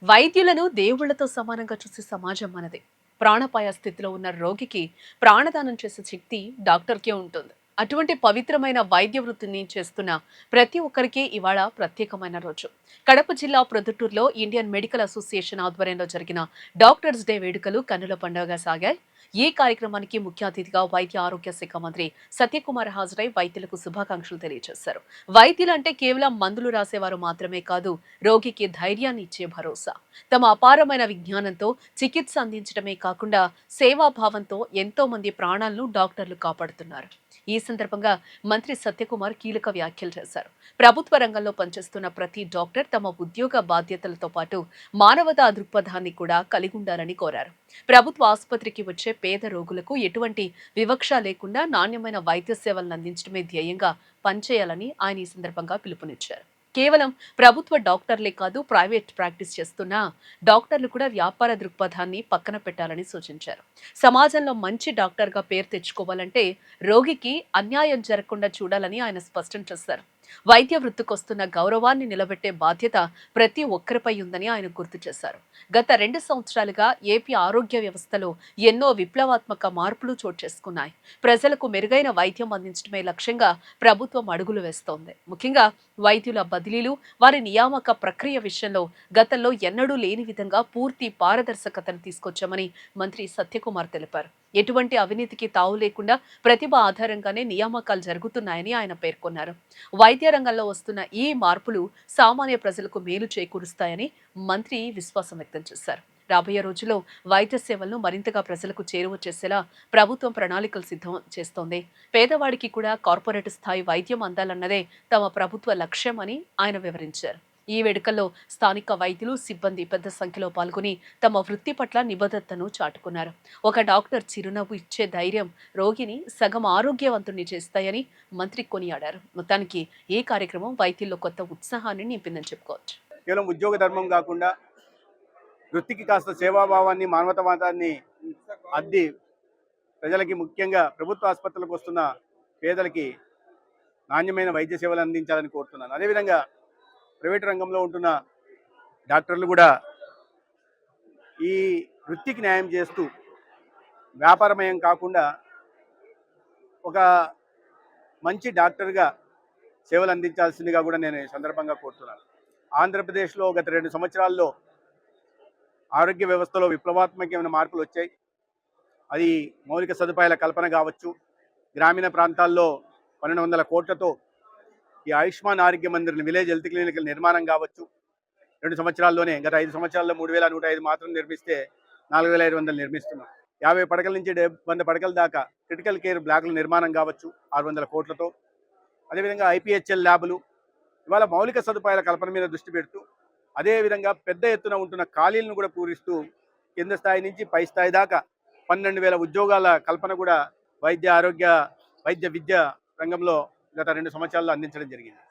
వైద్యులను దేవుళ్లతో సమానంగా చూసే సమాజం మనది. ప్రాణాపాయ స్థితిలో ఉన్న రోగికి ప్రాణదానం చేసే శక్తి డాక్టర్కే ఉంటుంది. అటువంటి పవిత్రమైన వైద్య వృత్తిని చేస్తున్న ప్రతి ఒక్కరికి ఇవాళ ప్రత్యేకమైన రోజు. కడప జిల్లా ప్రొద్దుటూరులో ఇండియన్ మెడికల్ అసోసియేషన్ ఆధ్వర్యంలో జరిగిన డాక్టర్స్ డే వేడుకలు కన్నుల పండుగగా సాగాయి. ఈ కార్యక్రమానికి ముఖ్య అతిథిగా వైద్య ఆరోగ్య శాఖ మంత్రి సత్యకుమార్ హాజరై వైద్యులకు శుభాకాంక్షలు తెలియజేశారు. వైద్యులంటే కేవలం మందులు రాసేవారు మాత్రమే కాదు, రోగికి ధైర్యాన్ని ఇచ్చే భరోసా. తమ అపారమైన విజ్ఞానంతో చికిత్స అందించడమే కాకుండా సేవాభావంతో ఎంతో మంది ప్రాణాలను డాక్టర్లు కాపాడుతున్నారు. ఈ సందర్భంగా మంత్రి సత్యకుమార్ కీలక వ్యాఖ్యలు చేశారు. ప్రభుత్వ రంగంలో పనిచేస్తున్న ప్రతి డాక్టర్ తమ ఉద్యోగ బాధ్యతలతో పాటు మానవతా దృక్పథాన్ని కూడా కలిగి ఉండాలని కోరారు. ప్రభుత్వ ఆసుపత్రికి వచ్చే పేద రోగులకు ఎటువంటి వివక్ష లేకుండా నాణ్యమైన వైద్య సేవలను అందించడమే ధ్యేయంగా పనిచేయాలని ఆయన ఈ సందర్భంగా పిలుపునిచ్చారు. కేవలం ప్రభుత్వ డాక్టర్లే కాదు, ప్రైవేట్ ప్రాక్టీస్ చేస్తున్న డాక్టర్లు కూడా వ్యాపార దృక్పథాన్ని పక్కన పెట్టాలని సూచించారు. సమాజంలో మంచి డాక్టర్గా పేరు తెచ్చుకోవాలంటే రోగికి అన్యాయం జరగకుండా చూడాలని ఆయన స్పష్టం చేశారు. వైద్య వృత్తికొస్తున్న గౌరవాన్ని నిలబెట్టే బాధ్యత ప్రతి ఒక్కరిపై ఉందని ఆయన గుర్తు చేశారు. గత 2 సంవత్సరాలుగా ఏపీ ఆరోగ్య వ్యవస్థలో ఎన్నో విప్లవాత్మక మార్పులు చోటు చేసుకున్నాయి. ప్రజలకు మెరుగైన వైద్యం అందించడమే లక్ష్యంగా ప్రభుత్వం అడుగులు వేస్తోంది. ముఖ్యంగా వైద్యుల బదిలీలు, వారి నియామక ప్రక్రియ విషయంలో గతంలో ఎన్నడూ లేని విధంగా పూర్తి పారదర్శకతను తీసుకొచ్చామని మంత్రి సత్యకుమార్ తెలిపారు. ఎటువంటి అవినీతికి తావు లేకుండా ప్రతిభ ఆధారంగానే నియామకాలు జరుగుతున్నాయని ఆయన పేర్కొన్నారు. వైద్య రంగంలో వస్తున్న ఈ మార్పులు సామాన్య ప్రజలకు మేలు చేకూరుస్తాయని మంత్రి విశ్వాసం వ్యక్తం చేశారు. రాబోయే రోజుల్లో వైద్య సేవలను మరింతగా ప్రజలకు చేరువ చేసేలా ప్రభుత్వం ప్రణాళికలు సిద్ధం చేస్తోంది. పేదవాడికి కూడా కార్పొరేట్ స్థాయి వైద్యం అందాలన్నదే తమ ప్రభుత్వ లక్ష్యం అని ఆయన వివరించారు. ఈ వేడుకల్లో స్థానిక వైద్యులు, సిబ్బంది పెద్ద సంఖ్యలో పాల్గొని తమ వృత్తి పట్ల నిబద్ధతను చాటుకున్నారు. ఒక డాక్టర్ చిరునవ్వు ఇచ్చే ధైర్యం రోగిని సగం ఆరోగ్యవంతుణ్ణి చేస్తాయని మంత్రి కొనియాడారు. మొత్తానికి ఈ కార్యక్రమం వైద్యుల్లో కొత్త ఉత్సాహాన్ని నింపిందని చెప్పుకోవచ్చు. కేవలం ఉద్యోగ ధర్మం కాకుండా వృత్తికి కాస్త సేవాభావాన్ని, మానవతావాదాన్ని అద్ది ప్రజలకి, ముఖ్యంగా ప్రభుత్వ ఆసుపత్రులకు వస్తున్న పేదలకి నాణ్యమైన వైద్య సేవలు అందించాలని కోరుతున్నాను. అదేవిధంగా ప్రైవేట్ రంగంలో ఉంటున్న డాక్టర్లు కూడా ఈ వృత్తికి న్యాయం చేస్తూ వ్యాపారమయం కాకుండా ఒక మంచి డాక్టర్గా సేవలు అందించాల్సిందిగా కూడా నేను ఈ సందర్భంగా కోరుతున్నాను. ఆంధ్రప్రదేశ్లో గత 2 సంవత్సరాల్లో ఆరోగ్య వ్యవస్థలో విప్లవాత్మకమైన మార్పులు వచ్చాయి. అది మౌలిక సదుపాయాల కల్పన కావచ్చు, గ్రామీణ ప్రాంతాల్లో 1200 కోట్లతో ఈ ఆయుష్మాన్ ఆరోగ్య మందిర్ విలేజ్ హెల్త్ క్లినికల్ నిర్మాణం కావచ్చు. 2 సంవత్సరాల్లోనే, గత 5 సంవత్సరాల్లో 3105 మాత్రం నిర్మిస్తే 4500 నిర్మిస్తున్నాం. 50 పడకల నుంచి 100 పడకల దాకా క్రిటికల్ కేర్ బ్లాకుల నిర్మాణం కావచ్చు 600 కోట్లతో. అదేవిధంగా IPHL ల్యాబులు, ఇవాళ మౌలిక సదుపాయాల కల్పన మీద దృష్టి పెడుతూ, అదేవిధంగా పెద్ద ఎత్తున ఉంటున్న ఖాళీలను కూడా పూరిస్తూ కింద స్థాయి నుంచి పై స్థాయి దాకా 12,000 ఉద్యోగాల కల్పన కూడా వైద్య విద్య రంగంలో గత 2 సంవత్సరాల్లో అందించడం జరిగింది.